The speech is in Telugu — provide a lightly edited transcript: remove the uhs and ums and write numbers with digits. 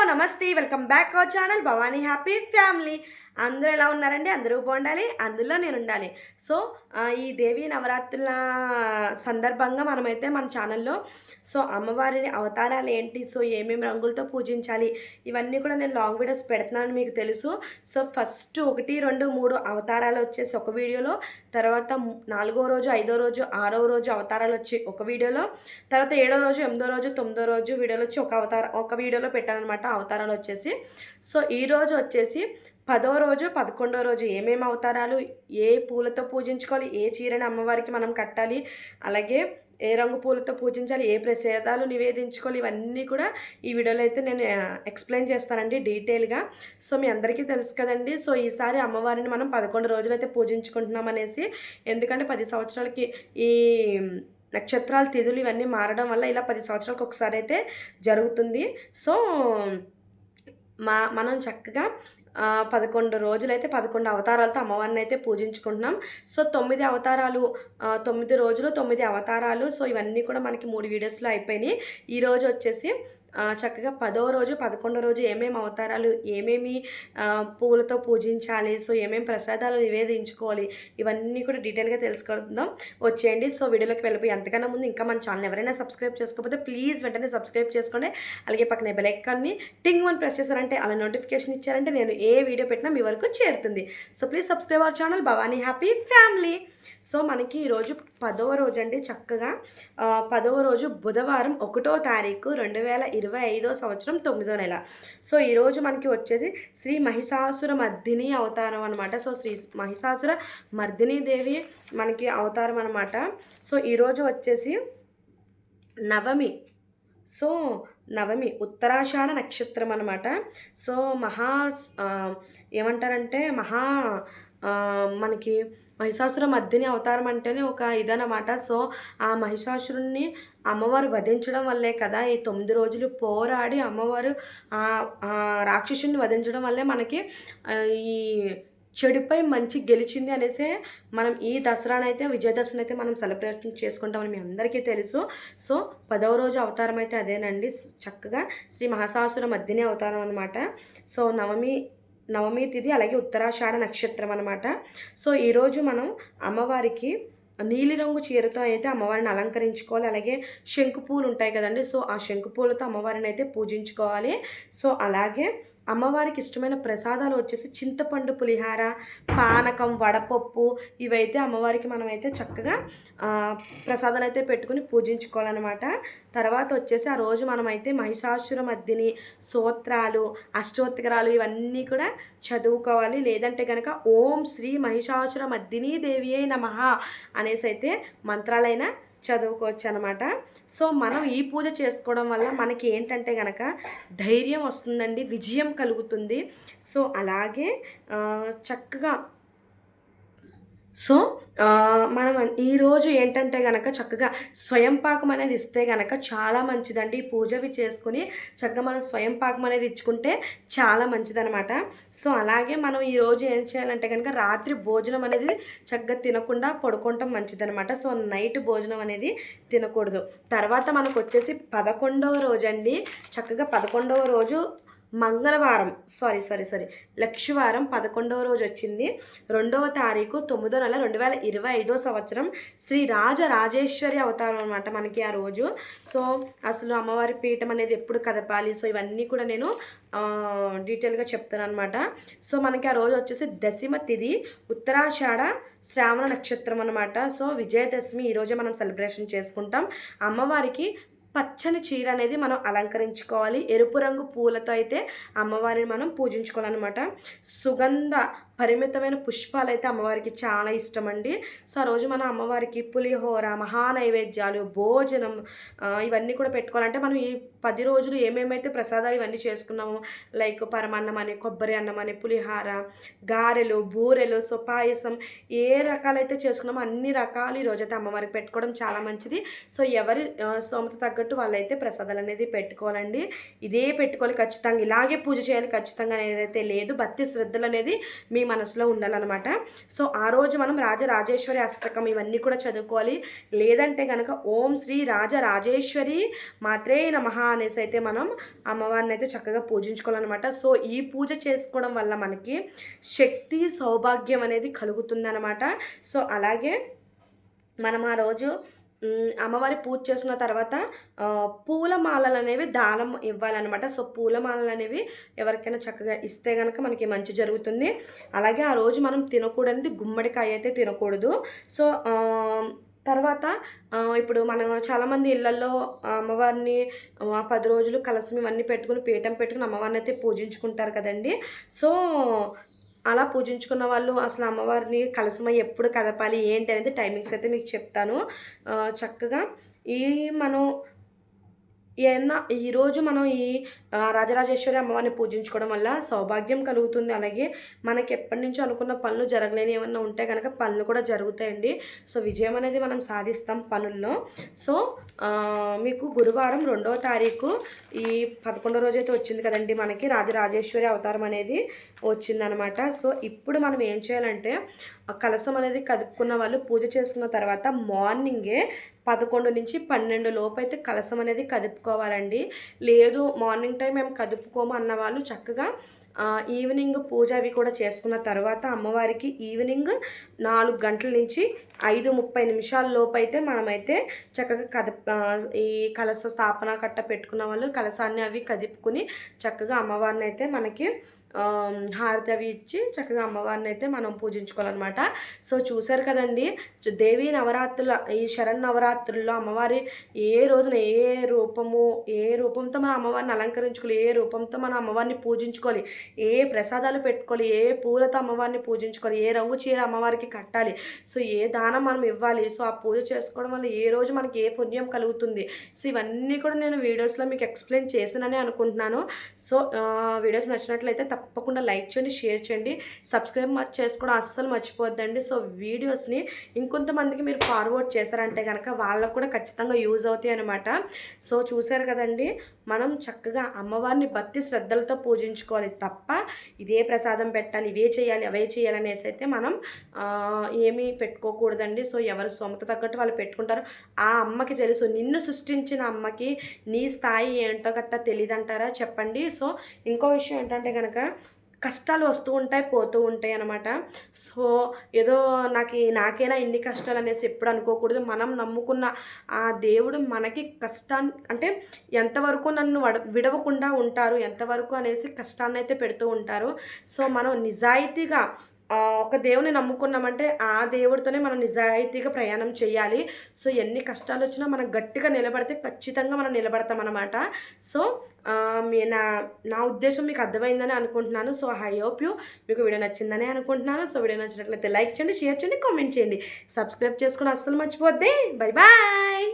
నమస్తే, welcome back our channel Bhavani happy family. అందరూ ఎలా ఉన్నారండి? అందరూ బాగుండాలి, అందులో నేను ఉండాలి. సో ఈ దేవీ నవరాత్రుల సందర్భంగా మనమైతే మన ఛానల్లో అమ్మవారిని అవతారాలు ఏంటి, ఏమేమి రంగులతో పూజించాలి, ఇవన్నీ కూడా నేను లాంగ్ వీడియోస్ పెడుతున్నానని మీకు తెలుసు. ఫస్ట్ 1, 2, 3 అవతారాలు వచ్చేసి ఒక వీడియోలో, తర్వాత 4వ రోజు, 5వ రోజు, 6వ రోజు అవతారాలు వచ్చి ఒక వీడియోలో, తర్వాత 7వ రోజు, 8వ రోజు, 9వ రోజు వీడియోలో వచ్చి ఒక వీడియోలో పెట్టానమాట అవతారాలు వచ్చేసి. ఈరోజు వచ్చేసి 10వ రోజు, 11వ రోజు ఏమేమి అవతారాలు, ఏ పూలతో పూజించుకోవాలి, ఏ చీరని అమ్మవారికి మనం కట్టాలి, అలాగే ఏ రంగు పూలతో పూజించాలి, ఏ ప్రసాదాలు నివేదించుకోవాలి, ఇవన్నీ కూడా ఈ వీడియోలో అయితే నేను ఎక్స్ప్లెయిన్ చేస్తానండి డీటెయిల్గా. మీ అందరికీ తెలుసు కదండి. ఈసారి అమ్మవారిని మనం 11 రోజులు అయితే పూజించుకుంటున్నాం అనేసి. ఎందుకంటే 10 సంవత్సరాలకి ఈ నక్షత్రాల తిథులు ఇవన్నీ మారడం వల్ల ఇలా 10 సంవత్సరాలకు ఒకసారి అయితే జరుగుతుంది. మనం చక్కగా 11 రోజులైతే 11 అవతారాలతో అమ్మవారిని అయితే పూజించుకుంటున్నాం. 9 అవతారాలు, 9 రోజులు 9 అవతారాలు. ఇవన్నీ కూడా మనకి 3 వీడియోస్లో అయిపోయినాయి. ఈరోజు వచ్చేసి చక్కగా 10వ రోజు, 11వ రోజు ఏమేమి అవతారాలు, ఏమేమి పూలతో పూజించాలి, ఏమేమి ప్రసాదాలు నివేదించుకోవాలి, ఇవన్నీ కూడా డీటెయిల్గా తెలుసుకుందాం. వచ్చేయండి. వీడియోలోకి వెళ్ళిపోయి అంతకన్నా ముందు ఇంకా మన ఛానల్ ఎవరైనా సబ్స్క్రైబ్ చేసుకోకపోతే ప్లీజ్ వెంటనే సబ్స్క్రైబ్ చేసుకోండి. అలాగే పక్కనే బెల్ ఐకాన్ని టింగ్ అని ప్రెస్ చేశారంటే, అలా నోటిఫికేషన్ ఇచ్చారంటే నేను ఏ వీడియో పెట్టినా మీ వరకు చేరుతుంది. Please subscribe our channel Bhavani happy family. మనకి ఈరోజు 10వ రోజు అండి. చక్కగా 10వ రోజు బుధవారం, 1వ తారీఖు 2025వ సంవత్సరం 9వ నెల. ఈరోజు మనకి వచ్చేసి శ్రీ మహిషాసుర మర్దిని అవతారం అనమాట. శ్రీ మహిషాసుర మర్దిని దేవి మనకి అవతారం అనమాట. ఈరోజు వచ్చేసి నవమి. నవమి ఉత్తరాషాఢ నక్షత్రం అనమాట. ఏమంటారంటే మనకి మహిషాసుర మర్దిని అవతారం అంటేనే ఒక ఇదనమాట. ఆ మహిషాసురుణ్ణి అమ్మవారు వధించడం వల్లే కదా ఈ 9 రోజులు పోరాడి అమ్మవారు రాక్షసుని వధించడం వల్లే మనకి ఈ చెడుపై మంచి గెలిచింది అనేసి మనం ఈ దసరానైతే, విజయదశమిని అయితే మనం సెలబ్రేషన్ చేసుకుంటామని మీ అందరికీ తెలుసు. 10వ రోజు అవతారం అయితే అదేనండి. చక్కగా శ్రీ మహిషాసుర మర్దిని అవతారం అనమాట. నవమి తిథి, అలాగే ఉత్తరాషాఢ నక్షత్రం అనమాట. ఈరోజు మనం అమ్మవారికి నీలిరంగు చీరతో అయితే అమ్మవారిని అలంకరించుకోవాలి. అలాగే శంకు పూలు ఉంటాయి కదండి. ఆ శంకు పూలతో అమ్మవారిని అయితే పూజించుకోవాలి. అలాగే అమ్మవారికి ఇష్టమైన ప్రసాదాలు వచ్చేసి చింతపండు పులిహార, పానకం, వడపప్పు, ఇవైతే అమ్మవారికి మనమైతే చక్కగా ప్రసాదాలు అయితే పెట్టుకుని పూజించుకోవాలన్నమాట. తర్వాత వచ్చేసి ఆ రోజు మనమైతే మహిషాసుర మర్దిని స్తోత్రాలు, అష్టోత్తరాలు ఇవన్నీ కూడా చదువుకోవాలి. లేదంటే కనుక ఓం శ్రీ మహిషాసుర మర్దిని దేవియే నమః అనేసి అయితే మంత్రాలైనా చదువుకోవచ్చు అనమాట. మనం ఈ పూజ చేసుకోవడం వల్ల మనకి ఏంటంటే కనుక ధైర్యం వస్తుందండి, విజయం కలుగుతుంది. అలాగే చక్కగా మనం ఈరోజు ఏంటంటే కనుక చక్కగా స్వయం పాకం అనేది ఇస్తే కనుక చాలా మంచిదండి. ఈ పూజవి చేసుకుని చక్కగా మనం స్వయం పాకం అనేది ఇచ్చుకుంటే చాలా మంచిదనమాట. అలాగే మనం ఈరోజు ఏం చేయాలంటే కనుక రాత్రి భోజనం అనేది చక్కగా తినకుండా పడుకోవటం మంచిదనమాట. నైట్ భోజనం అనేది తినకూడదు. తర్వాత మనకు వచ్చేసి 11వ రోజు అండి. చక్కగా 11వ రోజు మంగళవారం, లక్షవారం 11వ రోజు వచ్చింది. 2వ తారీఖు 9వ నెల 2025వ సంవత్సరం శ్రీ రాజరాజేశ్వరి అవతారం అనమాట మనకి ఆ రోజు. అసలు అమ్మవారి పీఠం అనేది ఎప్పుడు కదపాలి, ఇవన్నీ కూడా నేను డీటెయిల్గా చెప్తాను అనమాట. మనకి ఆ రోజు వచ్చేసి దశమ తిథి, ఉత్తరాషాఢ శ్రావణ నక్షత్రం అనమాట. విజయదశమి ఈరోజే మనం సెలబ్రేషన్ చేసుకుంటాం. అమ్మవారికి పచ్చని చీర అనేది మనం అలంకరించుకోవాలి. ఎరుపు రంగు పూలతో అయితే అమ్మవారిని మనం పూజించుకోవాలన్నమాట. సుగంధ పరిమితమైన పుష్పాలు అయితే అమ్మవారికి చాలా ఇష్టం అండి. ఆ రోజు మనం అమ్మవారికి పులిహోర, మహానైవేద్యాలు, భోజనం ఇవన్నీ కూడా పెట్టుకోవాలంటే మనం ఈ 10 రోజులు ఏమేమైతే ప్రసాదాలు ఇవన్నీ చేసుకున్నామో, లైక్ పరమాన్నం అని, కొబ్బరి అన్నం అని, పులిహార, గారెలు, బూరెలు, పాయసం, ఏ రకాలైతే చేసుకున్నామో అన్ని రకాలు ఈరోజైతే అమ్మవారికి పెట్టుకోవడం చాలా మంచిది. ఎవరి స్తోమత తగ్గట్టు వాళ్ళైతే ప్రసాదాలు అనేది పెట్టుకోవాలండి. ఇదే పెట్టుకోవాలి ఖచ్చితంగా, ఇలాగే పూజ చేయాలి ఖచ్చితంగా అనేది అయితే లేదు. భక్తి శ్రద్ధలు అనేది మీ మనసులో ఉండాలన్నమాట. సో ఆ రోజు మనం రాజరాజేశ్వరి అష్టకం ఇవన్నీ కూడా చదువుకోవాలి. లేదంటే కనుక ఓం శ్రీ రాజరాజేశ్వరి మాత్రే నమః అనేసి అయితే మనం అమ్మవారిని అయితే చక్కగా పూజించుకోవాలన్నమాట. సో ఈ పూజ చేసుకోవడం వల్ల మనకి శక్తి సౌభాగ్యం అనేది కలుగుతుందన్నమాట. సో అలాగే మనం ఆ రోజు అమ్మవారి పూజ చేసుకున్న తర్వాత పూలమాలలు అనేవి దానం ఇవ్వాలన్నమాట. సో పూలమాలలు అనేవి ఎవరికైనా చక్కగా ఇస్తే కనుక మనకి మంచి జరుగుతుంది. అలాగే ఆ రోజు మనం తినకూడనిది గుమ్మడికాయ అయితే తినకూడదు. సో తర్వాత ఇప్పుడు మనం చాలామంది ఇళ్లల్లో అమ్మవారిని 10 రోజులు కలసం ఇవన్నీ పెట్టుకుని పీఠం పెట్టుకుని అమ్మవారిని అయితే పూజించుకుంటారు కదండి. సో అలా పూజించుకున్న వాళ్ళు అసలు అమ్మవారిని కలసమై ఎప్పుడు కదపాలి ఏంటి అనేది టైమింగ్స్ అయితే మీకు చెప్తాను. చక్కగా ఈ మనం ఈరోజు మనం ఈ రాజరాజేశ్వరి అమ్మవారిని పూజించుకోవడం వల్ల సౌభాగ్యం కలుగుతుంది. అలాగే మనకి ఎప్పటి నుంచో అనుకున్న పనులు జరగలేని ఏమన్నా ఉంటే కనుక పనులు కూడా జరుగుతాయండి. సో విజయం అనేది మనం సాధిస్తాం పనుల్లో. సో మీకు గురువారం 2వ తారీఖు ఈ 11వ రోజు అయితే వచ్చింది కదండి, మనకి రాజరాజేశ్వరి అవతారం అనేది వచ్చిందనమాట. సో ఇప్పుడు మనం ఏం చేయాలంటే కలసం అనేది కదుపుకున్న వాళ్ళు పూజ చేసుకున్న తర్వాత మార్నింగే 11 నుంచి 12 లోపు అయితే కలసం అనేది కదుపుకోవాలండి. లేదు మార్నింగ్ టైం మేము కదుపుకోము అన్న వాళ్ళు చక్కగా ఈవినింగ్ పూజ అవి కూడా చేసుకున్న తర్వాత అమ్మవారికి ఈవినింగ్ 4 గంటల నుంచి 5:30 లోపు అయితే మనమైతే చక్కగా ఈ కలశ స్థాపన కట్ట పెట్టుకున్న వాళ్ళు కలశాన్ని అవి కదుపుకుని చక్కగా అమ్మవారిని అయితే మనకి హారతి అవి ఇచ్చి చక్కగా అమ్మవారిని అయితే మనం పూజించుకోవాలన్నమాట. సో చూశారు కదండి, దేవీ నవరాత్రుల ఈ శరన్నవరాత్రుల్లో అమ్మవారి ఏ రోజున ఏ రూపంతో మనం అమ్మవారిని అలంకరించుకోవాలి, ఏ రూపంతో మనం అమ్మవారిని పూజించుకోవాలి, ఏ ప్రసాదాలు పెట్టుకోవాలి, ఏ పూలతో అమ్మవారిని పూజించుకోవాలి, ఏ రంగు చీర అమ్మవారికి కట్టాలి, సో ఏ దానం మనం ఇవ్వాలి, సో ఆ పూజ చేసుకోవడం వల్ల ఏ రోజు మనకి ఏ పుణ్యం కలుగుతుంది, సో ఇవన్నీ కూడా నేను వీడియోస్లో మీకు ఎక్స్ప్లెయిన్ చేశానని అనుకుంటున్నాను. సో వీడియోస్ నచ్చినట్లయితే తప్పకుండా లైక్ చేయండి, షేర్ చేయండి, సబ్స్క్రైబ్ చేసుకోవడం అస్సలు మర్చిపోద్దండి. సో వీడియోస్ని ఇంకొంతమందికి మీరు ఫార్వర్డ్ చేశారంటే కనుక వాళ్ళకు కూడా ఖచ్చితంగా యూజ్ అవుతాయి అనమాట. సో చూశారు కదండి, మనం చక్కగా అమ్మవారిని భక్తి శ్రద్ధలతో పూజించుకోవాలి తప్ప ఇదే ప్రసాదం పెట్టాలి, ఇవే చేయాలి, అవే చేయాలి అనేసి అయితే మనం ఏమీ పెట్టుకోకూడదండి. సో ఎవరు సొంత తగ్గట్టు వాళ్ళు పెట్టుకుంటారు. ఆ అమ్మకి తెలుసు, నిన్ను సృష్టించిన అమ్మకి నీ స్థాయి ఏంటో గట్టా తెలియదంటారా చెప్పండి. సో ఇంకో విషయం ఏంటంటే కనుక కష్టాలు వస్తూ ఉంటాయి, పోతూ ఉంటాయి అన్నమాట. సో ఏదో నాకేనా ఇన్ని కష్టాలు అనేసి ఎప్పుడు అనుకోకూడదు. మనం నమ్ముకున్న ఆ దేవుడు మనకి కష్టాన్ని అంటే ఎంతవరకు నన్ను విడవకుండా ఉంటారు, ఎంతవరకు అనేసి కష్టాన్ని అయితే పెడుతూ ఉంటారు. సో మనం నిజాయితీగా ఒక దేవుని నమ్ముకున్నామంటే ఆ దేవుడితోనే మనం నిజాయితీగా ప్రయాణం చేయాలి. సో ఎన్ని కష్టాలు వచ్చినా మనం గట్టిగా నిలబడితే ఖచ్చితంగా మనం నిలబడతాం అన్నమాట. సో నా ఉద్దేశం మీకు అర్థమైందని అనుకుంటున్నాను. సో ఐ హోప్ మీకు వీడియో నచ్చిందని అనుకుంటున్నాను. సో వీడియో నచ్చినట్లయితే లైక్ చేయండి, షేర్ చేయండి, కామెంట్ చేయండి, సబ్స్క్రైబ్ చేసుకుని అస్సలు మర్చిపోద్ది. Bye bye.